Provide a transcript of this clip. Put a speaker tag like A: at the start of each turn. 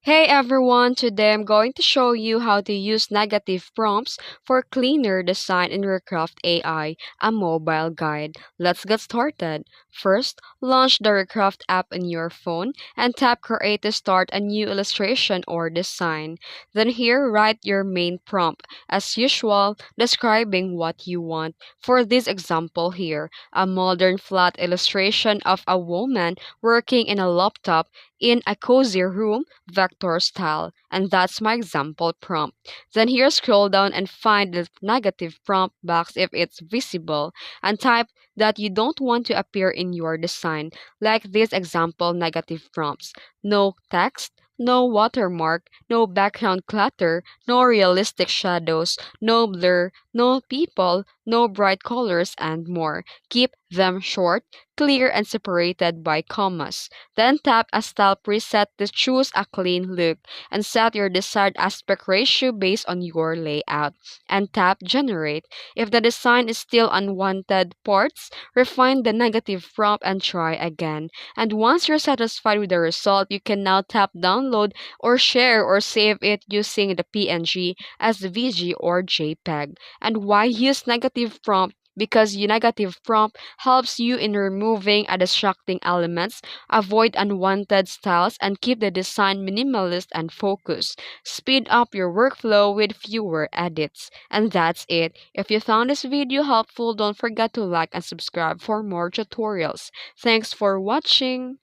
A: Hey everyone, today I'm going to show you how to use negative prompts for cleaner design in Recraft AI, a mobile guide. Let's get started. First, launch the Recraft app on your phone and tap Create to start a new illustration or design. Then here, write your main prompt, as usual, describing what you want. For this example here, a modern flat illustration of a woman working in a laptop in a cozy room vector style, and that's my example prompt. Then here scroll down and find the negative prompt box if it's visible, and type that you don't want to appear in your design, like this example negative prompts. No text, no watermark, no background clutter, no realistic shadows, no blur, no people, no bright colors, and more. Keep them short, clear, and separated by commas. Then tap a style preset to choose a clean look and set your desired aspect ratio based on your layout. And tap generate. If the design is still unwanted parts, refine the negative prompt and try again. And once you're satisfied with the result, you can now tap download or share or save it using the PNG, SVG, or JPEG. And why use negative prompt? Because your negative prompt helps you in removing a distracting elements, avoid unwanted styles, and keep the design minimalist and focused. Speed up your workflow with fewer edits. And that's it. If you found this video helpful, don't forget to like and subscribe for more tutorials. Thanks for watching.